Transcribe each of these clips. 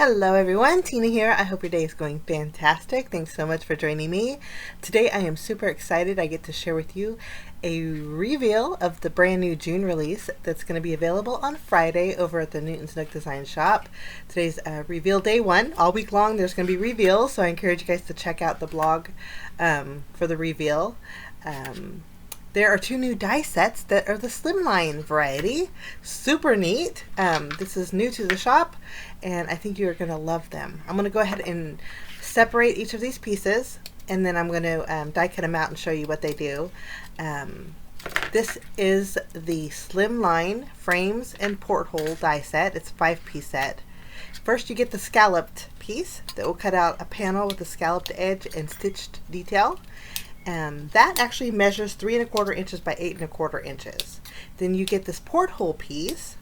Hello everyone, Tina here. I hope your day is going fantastic. Thanks so much for joining me. Today I am super excited. I get to share with you a reveal of the brand new June release that's going to be available on Friday over at the Newton's Nook Design Shop. Today's reveal day one. All week long there's going to be reveals, so I encourage you guys to check out the blog for the reveal. There are two new die sets that are the Slimline variety. Super neat. This is new to the shop, and I think you're going to love them. I'm going to go ahead and separate each of these pieces, and then I'm going to die cut them out and show you what they do. This is the Slimline frames and porthole die set. It's a 5-piece set. First you get the scalloped piece that will cut out a panel with a scalloped edge and stitched detail. That actually measures 3 1/4 inches by 8 1/4 inches. Then you get this porthole piece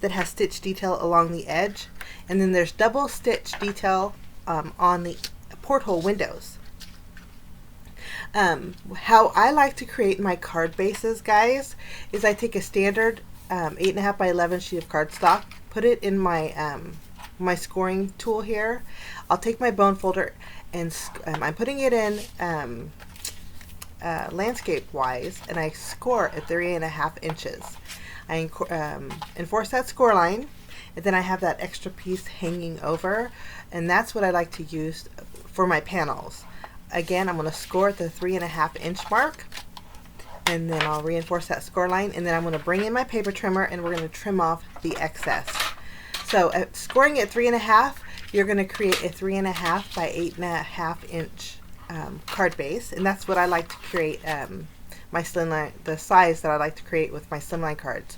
that has stitch detail along the edge, and then there's double stitch detail on the porthole windows. How I like to create my card bases, guys, is I take a standard 8 1/2 by 11 sheet of cardstock, put it in my my scoring tool here. I'll take my bone folder and I'm putting it in landscape wise, and I score at 3 1/2 inches. I enforce that score line, and then I have that extra piece hanging over, and that's what I like to use for my panels. Again, I'm going to score at the 3 1/2 inch mark, and then I'll reinforce that score line, and then I'm going to bring in my paper trimmer and we're going to trim off the excess. So scoring at 3 1/2, you're going to create a 3 1/2 by 8 1/2 inch card base, and that's what I like to create my Slimline, the size that I like to create with my Slimline cards.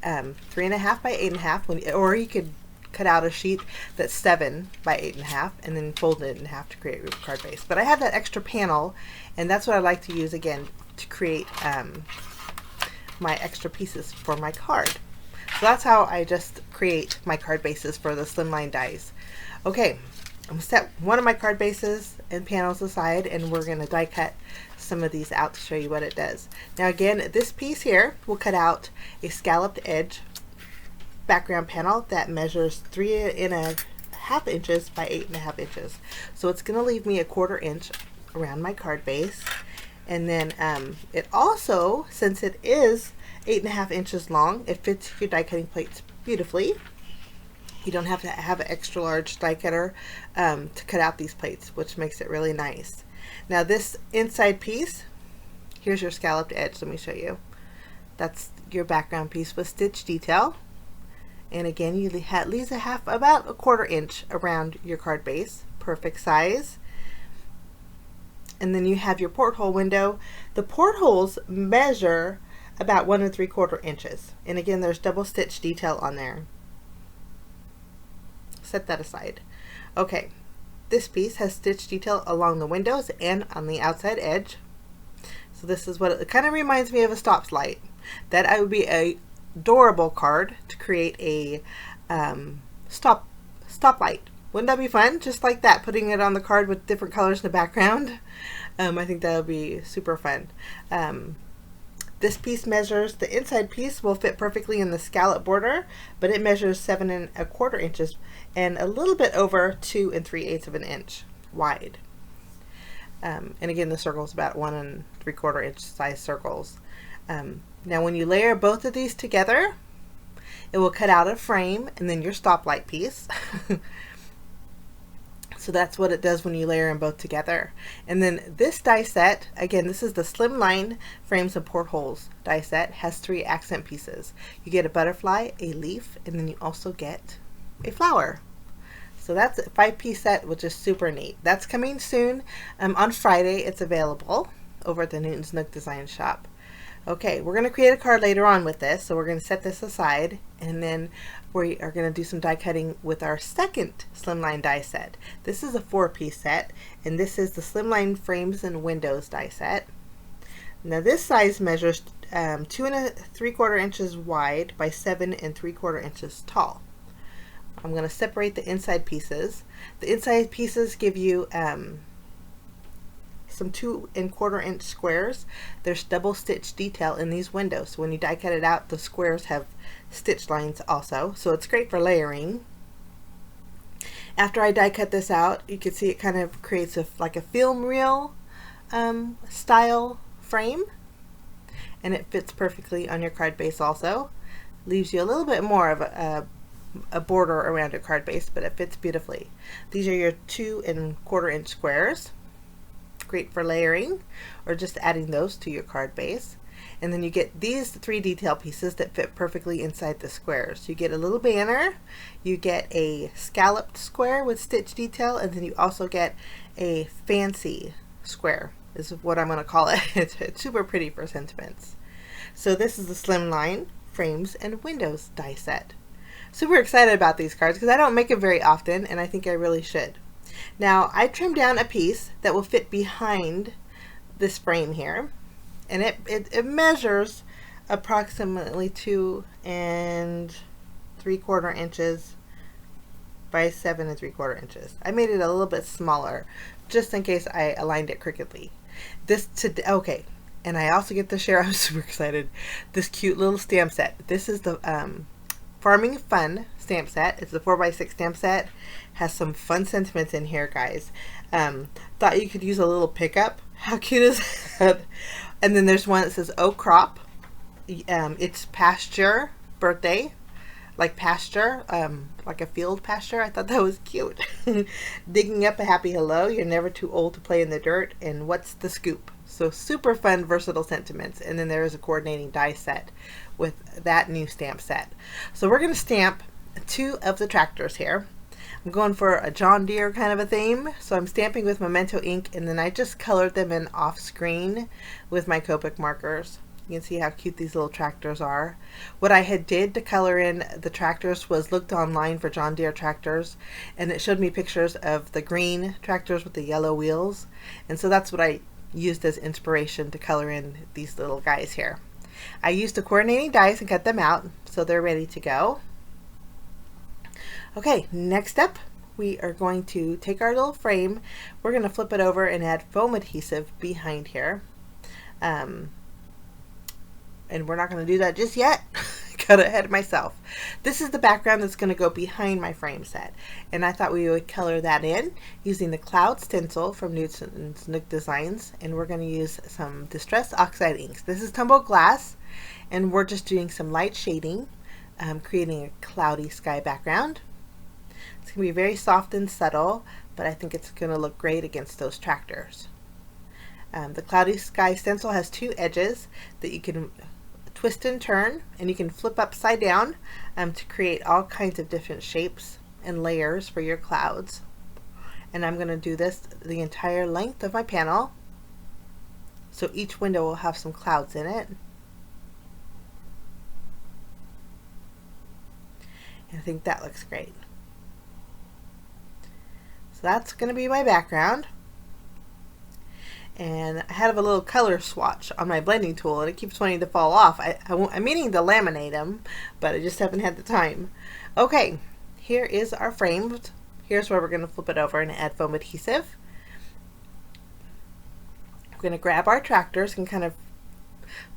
3 1/2 by 8 1/2, or you could cut out a sheet that's 7 by 8 1/2 and then fold it in half to create your card base. But I have that extra panel, and that's what I like to use again to create my extra pieces for my card. So that's how I just create my card bases for the Slimline dies. Okay, I'm going to set one of my card bases and panels aside, and we're going to die cut some of these out to show you what it does. Now again, this piece here will cut out a scalloped edge background panel that measures 3 1/2 inches by 8 1/2 inches. So it's going to leave me a 1/4 inch around my card base. And then it also, since it is 8 1/2 inches long, it fits your die cutting plates beautifully. You don't have to have an extra large die cutter to cut out these plates, which makes it really nice. Now this inside piece, here's your scalloped edge. Let me show you. That's your background piece with stitch detail. And again, you leave about a 1/4 inch around your card base. Perfect size. And then you have your porthole window. The portholes measure about 1 3/4 inches. And again, there's double stitch detail on there. Set that aside. Okay, this piece has stitch detail along the windows and on the outside edge. So this is what it kind of reminds me of a stoplight. That would be a adorable card to create a stoplight. Wouldn't that be fun? Just like that, putting it on the card with different colors in the background. I think that would be super fun. This piece measures, the inside piece will fit perfectly in the scallop border, but it measures 7 1/4 inches and a little bit over 2 3/8 of an inch wide. And again, the circle is about 1 3/4 inch size circles. Now when you layer both of these together, it will cut out a frame and then your stoplight piece. So that's what it does when you layer them both together. And then this die set, again, this is the Slimline frames and portholes die set, has 3 accent pieces. You get a butterfly, a leaf, and then you also get a flower. So that's a 5-piece set, which is super neat. That's coming soon. On Friday, it's available over at the Newton's Nook Design Shop. Okay, we're going to create a card later on with this, so we're going to set this aside, and then we are going to do some die cutting with our second Slimline die set. This is a 4-piece set, and this is the Slimline frames and windows die set. Now this size measures 2 3/4 inches wide by 7 3/4 inches tall. I'm going to separate the inside pieces. The inside pieces give you some 2 1/4 inch squares. There's double stitch detail in these windows, so when you die cut it out, the squares have stitch lines also, so it's great for layering. After I die cut this out, you can see it kind of creates like a film reel style frame, and it fits perfectly on your card base also. Leaves you a little bit more of a border around your card base, but it fits beautifully. These are your 2 1/4 inch squares. Great for layering or just adding those to your card base. And then you get these 3 detail pieces that fit perfectly inside the squares. You get a little banner, you get a scalloped square with stitch detail, and then you also get a fancy square, is what I'm going to call it. It's super pretty for sentiments. So this is the Slimline Frames and Windows die set. Super excited about these cards because I don't make them very often, and I think I really should. Now I trimmed down a piece that will fit behind this frame here, and it measures approximately 2 3/4 inches by 7 3/4 inches. I made it a little bit smaller just in case I aligned it crookedly. Okay, and I also get to share, I'm super excited, this cute little stamp set. This is the Farming Fun stamp set. It's the 4x6 stamp set. Has some fun sentiments in here, guys. Thought you could use a little pickup. How cute is that? And then there's one that says "Oh Crop." It's pasture birthday, like pasture, like a field pasture. I thought that was cute. Digging up a happy hello. You're never too old to play in the dirt. And what's the scoop? So super fun, versatile sentiments. And then there is a coordinating die set with that new stamp set. So we're going to stamp 2 of the tractors here. I'm going for a John Deere kind of a theme, so I'm stamping with Memento ink, and then I just colored them in off screen with my Copic markers. You can see how cute these little tractors are. What I had did to color in the tractors was looked online for John Deere tractors, and it showed me pictures of the green tractors with the yellow wheels, and so that's what I used as inspiration to color in these little guys here. I used the coordinating dies and cut them out so they're ready to go. Okay, next up we are going to take our little frame, we're going to flip it over and add foam adhesive behind here. And we're not going to do that just yet. Got ahead of myself. This is the background that's going to go behind my frame set, and I thought we would color that in using the cloud stencil from Nook Designs, and we're going to use some Distress Oxide inks. This is tumbled glass, and we're just doing some light shading, creating a cloudy sky background. It's going to be very soft and subtle, but I think it's going to look great against those tractors. The cloudy sky stencil has 2 edges that you can twist and turn, and you can flip upside down to create all kinds of different shapes and layers for your clouds. And I'm going to do this the entire length of my panel, so each window will have some clouds in it. And I think that looks great. So that's going to be my background. And I have a little color swatch on my blending tool, and it keeps wanting to fall off. I'm meaning to laminate them, but I just haven't had the time. Okay, here is our frame. Here's where we're going to flip it over and add foam adhesive. We're going to grab our tractors and kind of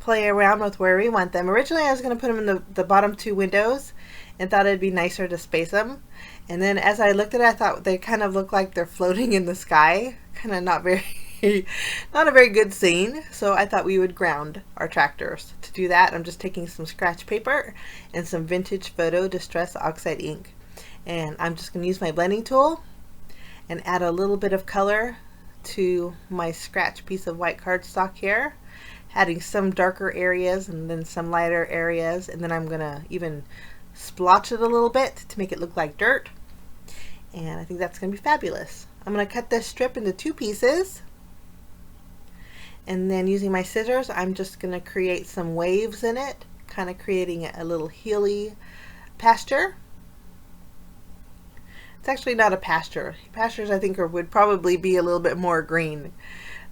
play around with where we want them. Originally I was going to put them in the bottom 2 windows and thought it'd be nicer to space them. And then as I looked at it, I thought they kind of look like they're floating in the sky. Kind of not a very good scene, so I thought we would ground our tractors. To do that, I'm just taking some scratch paper and some vintage photo Distress Oxide ink, and I'm just going to use my blending tool and add a little bit of color to my scratch piece of white cardstock here, adding some darker areas and then some lighter areas, and then I'm going to even splotch it a little bit to make it look like dirt, and I think that's going to be fabulous. I'm going to cut this strip into 2 pieces. And then using my scissors, I'm just going to create some waves in it, kind of creating a little hilly pasture. It's actually not a pasture. Pastures, I think, would probably be a little bit more green.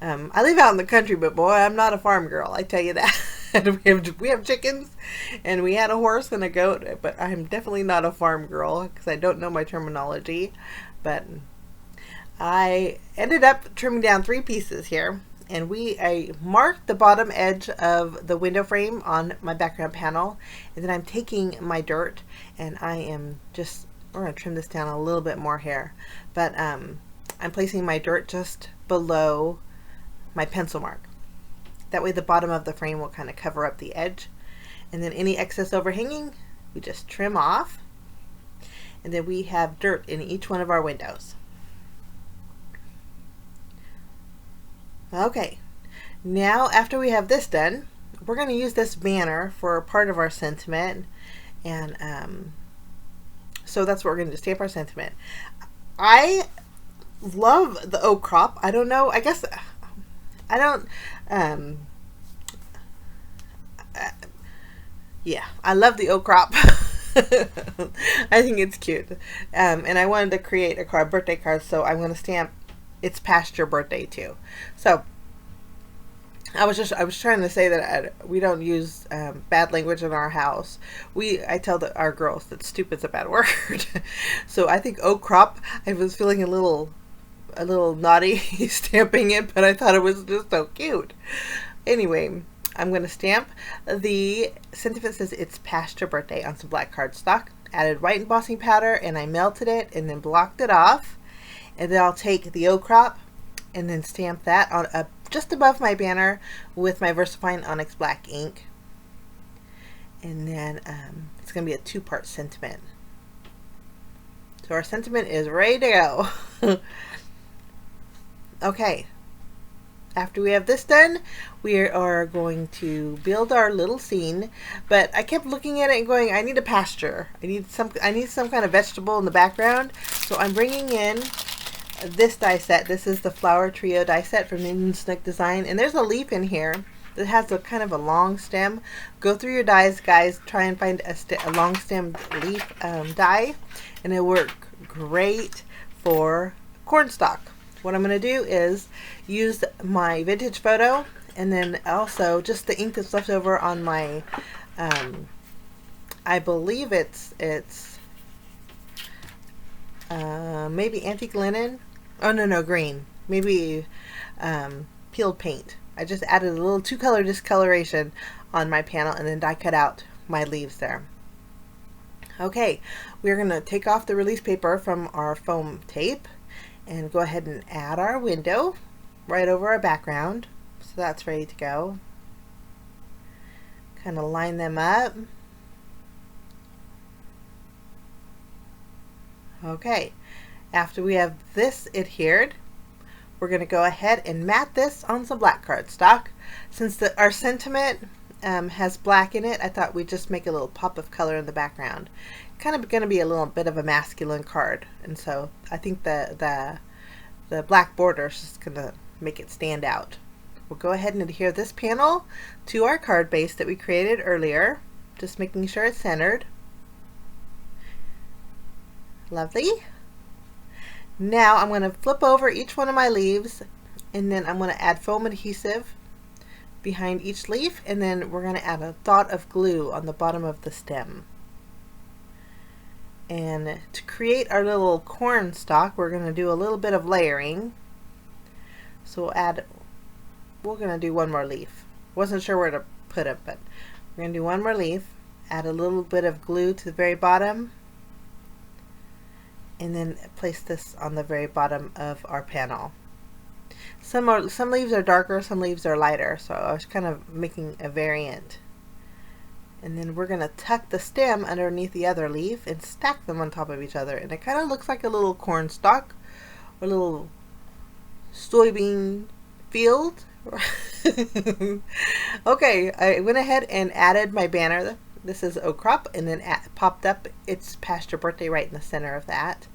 I live out in the country, but boy, I'm not a farm girl, I tell you that. we have chickens, and we had a horse and a goat, but I'm definitely not a farm girl because I don't know my terminology. But I ended up trimming down 3 pieces here. And I marked the bottom edge of the window frame on my background panel, and then I'm taking my dirt and I am just we're going to trim this down a little bit more here, but I'm placing my dirt just below my pencil mark. That way the bottom of the frame will kind of cover up the edge, and then any excess overhanging we just trim off, and then we have dirt in each one of our windows. Okay, now after we have this done, we're going to use this banner for part of our sentiment, and so that's what we're going to do, stamp our sentiment. I love the oak crop. I don't know, I guess I don't yeah, I love the oak crop. I think it's cute, and I wanted to create a birthday card, so I'm going to stamp it's past your birthday too. So I was trying to say that we don't use bad language in our house. I tell our girls that stupid's a bad word. So I think oak crop, I was feeling a little naughty stamping it, but I thought it was just so cute. Anyway, I'm going to stamp the sentiment says it's past your birthday on some black cardstock. Added white embossing powder, and I melted it and then blocked it off. And then I'll take the oak crop and then stamp that on just above my banner with my VersaFine Onyx black ink. And then it's going to be a two-part sentiment. So our sentiment is ready to go. Okay. After we have this done, we are going to build our little scene. But I kept looking at it and going, I need a pasture. I need some kind of vegetable in the background. So I'm bringing in this die set. This is the Flower Trio die set from Nook Design, and there's a leaf in here that has a kind of a long stem. Go through your dies, guys. Try and find a long stemmed leaf die, and it'll work great for cornstalk. What I'm going to do is use my vintage photo, and then also just the ink that's left over on my I believe it's maybe antique linen. Oh no, green. Maybe peeled paint. I just added a little two-color discoloration on my panel and then die cut out my leaves there. Okay, we're going to take off the release paper from our foam tape and go ahead and add our window right over our background. So that's ready to go. Kind of line them up. Okay, after we have this adhered, we're going to go ahead and mat this on some black cardstock. Since our sentiment has black in it, I thought we'd just make a little pop of color in the background. Kind of going to be a little bit of a masculine card, and so I think the black border is just going to make it stand out. We'll go ahead and adhere this panel to our card base that we created earlier, just making sure it's centered. Lovely. Now I'm going to flip over each one of my leaves, and then I'm going to add foam adhesive behind each leaf, and then we're going to add a dot of glue on the bottom of the stem. And to create our little corn stalk, we're going to do a little bit of layering. So we're going to do one more leaf. Wasn't sure where to put it, but we're going to do one more leaf. Add a little bit of glue to the very bottom, and then place this on the very bottom of our panel. Some leaves are darker, some leaves are lighter, so I was kind of making a variant. And then we're going to tuck the stem underneath the other leaf and stack them on top of each other, and it kind of looks like a little corn stalk or a little soybean field. Okay, I went ahead and added my banner. This is oak crop, and then popped up it's past your birthday right in the center of that.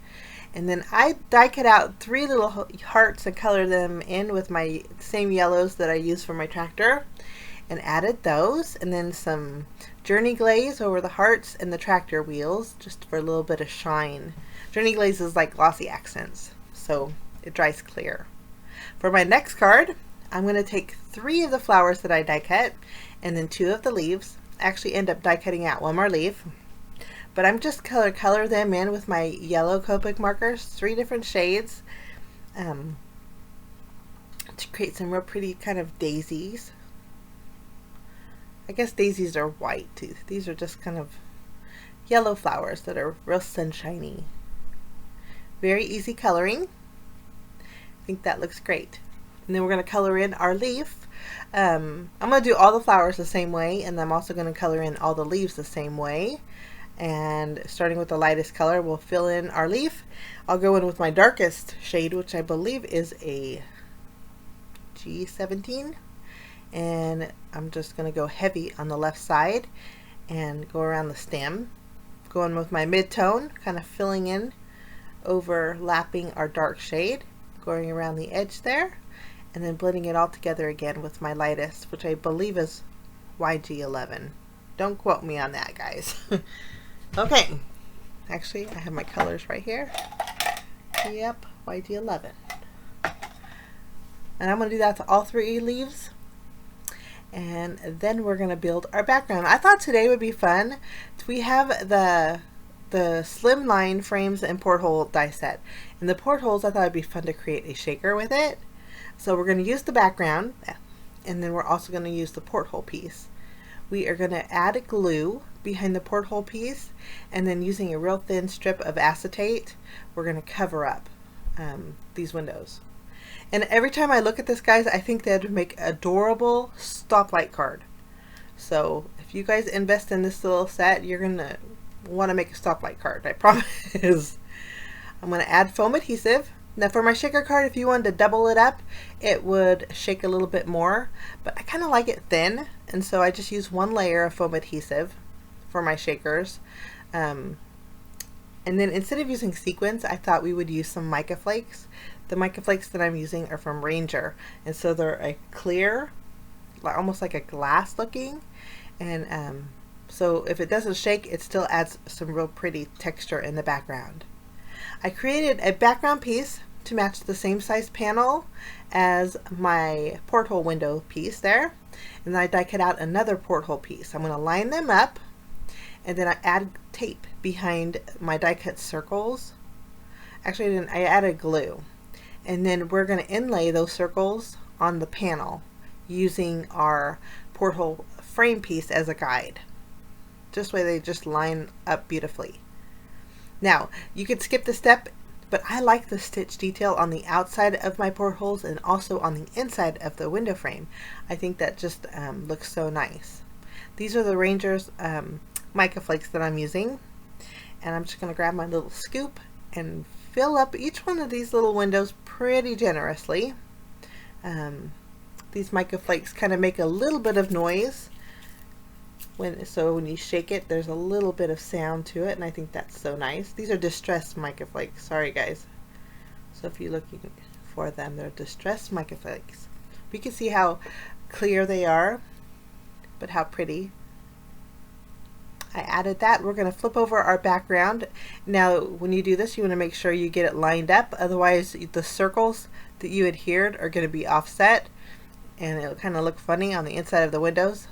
And then I die cut out 3 little hearts and colored them in with my same yellows that I used for my tractor, and added those, and then some Journey Glaze over the hearts and the tractor wheels just for a little bit of shine. Journey Glaze is like glossy accents, so it dries clear. For my next card, I'm going to take 3 of the flowers that I die cut and then 2 of the leaves. I actually end up die cutting out 1 more leaf, but I'm just color them in with my yellow Copic markers, 3 different shades, to create some real pretty kind of daisies. I guess daisies are white too. These are just kind of yellow flowers that are real sunshiny. Very easy coloring. I think that looks great. And then we're going to color in our leaf. I'm going to do all the flowers the same way, and I'm also going to color in all the leaves the same way. And starting with the lightest color, we'll fill in our leaf. I'll go in with my darkest shade, which I believe is a G17. And I'm just going to go heavy on the left side and go around the stem. Go in with my mid-tone, kind of filling in, overlapping our dark shade, going around the edge there, and then blending it all together again with my lightest, which I believe is YG11. Don't quote me on that, guys. Okay, actually I have my colors right here. Yep, YG11. And I'm going to do that to all 3 leaves. And then we're going to build our background. I thought today would be fun. We have the Slimline frames and porthole die set. And the portholes, I thought it'd be fun to create a shaker with it. So we're going to use the background, and then we're also going to use the porthole piece. We are going to add a glue behind the porthole piece, and then using a real thin strip of acetate, we're going to cover up these windows. And every time I look at this, guys, I think they'd make adorable stoplight card. So if you guys invest in this little set, you're going to want to make a stoplight card, I promise. I'm going to add foam adhesive. Now for my shaker card, if you wanted to double it up, it would shake a little bit more, but I kind of like it thin, and so I just use 1 layer of foam adhesive for my shakers. And then instead of using sequins, I thought we would use some mica flakes. The mica flakes that I'm using are from Ranger, and so they're a clear, almost like a glass looking, and so if it doesn't shake, it still adds some real pretty texture in the background. I created a background piece to match the same size panel as my porthole window piece there, and then I die cut out another porthole piece. I'm going to line them up, and then I add tape behind my die cut circles. Actually, I added glue, and then we're going to inlay those circles on the panel using our porthole frame piece as a guide. This way they just line up beautifully. Now you could skip the step, but I like the stitch detail on the outside of my portholes and also on the inside of the window frame. I think that just looks so nice. These are the Ranger's mica flakes that I'm using, and I'm just going to grab my little scoop and fill up each one of these little windows pretty generously. These mica flakes kind of make a little bit of noise, so when you shake it, there's a little bit of sound to it, and I think that's so nice. These are distressed mica flakes. Sorry, guys. So if you're looking for them, they're distressed mica flakes. You can see how clear they are, but how pretty. I added that. We're going to flip over our background. Now, when you do this, you want to make sure you get it lined up. Otherwise, the circles that you adhered are going to be offset, and it'll kind of look funny on the inside of the windows.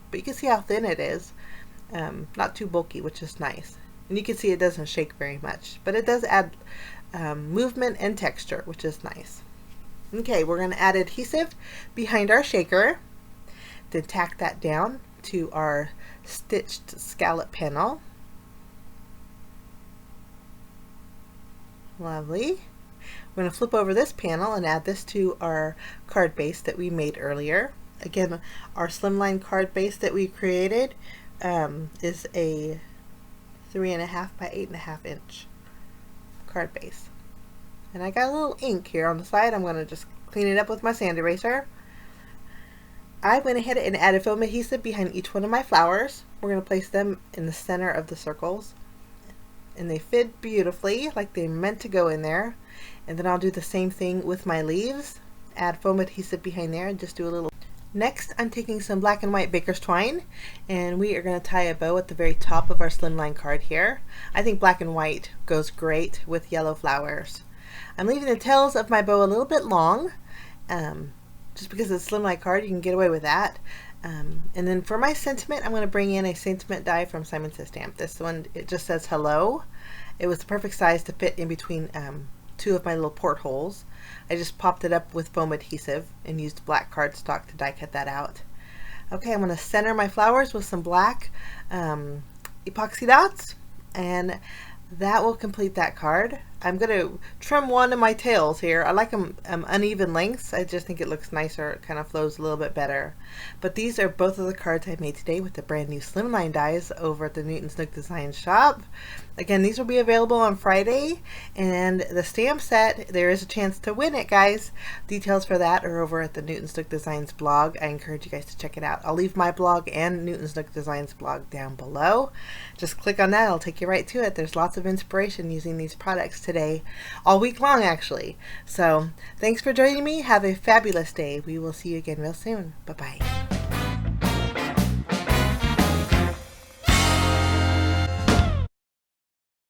But you can see how thin it is. Not too bulky, which is nice. And you can see it doesn't shake very much, but it does add movement and texture, which is nice. Okay, we're going to add adhesive behind our shaker, then tack that down to our stitched scallop panel. Lovely. We're going to flip over this panel and add this to our card base that we made earlier. Again, our Slimline card base that we created is a 3.5 by 8.5 inch card base. And I got a little ink here on the side. I'm going to just clean it up with my sand eraser. I went ahead and added foam adhesive behind each one of my flowers. We're going to place them in the center of the circles. And they fit beautifully, like they're meant to go in there. And then I'll do the same thing with my leaves. Add foam adhesive behind there and just do a little. Next, I'm taking some black and white baker's twine, and we are going to tie a bow at the very top of our Slimline card here. I think black and white goes great with yellow flowers. I'm leaving the tails of my bow a little bit long, just because it's a Slimline card, you can get away with that. And then for my sentiment, I'm going to bring in a sentiment die from Simon Says Stamp. This one, it just says hello. It was the perfect size to fit in between 2 of my little portholes. I just popped it up with foam adhesive and used black cardstock to die cut that out. Okay, I'm going to center my flowers with some black epoxy dots, and that will complete that card. I'm going to trim one of my tails here. I like them uneven lengths. I just think it looks nicer. It kind of flows a little bit better. But these are both of the cards I made today with the brand new Slimline dies over at the Newton's Nook Design shop. Again, these will be available on Friday, and the stamp set, there is a chance to win it, guys. Details for that are over at the Newton's Nook Designs blog. I encourage you guys to check it out. I'll leave my blog and Newton's Nook Designs blog down below. Just click on that, it'll take you right to it. There's lots of inspiration using these products today, all week long actually. So thanks for joining me. Have a fabulous day. We will see you again real soon. Bye-bye.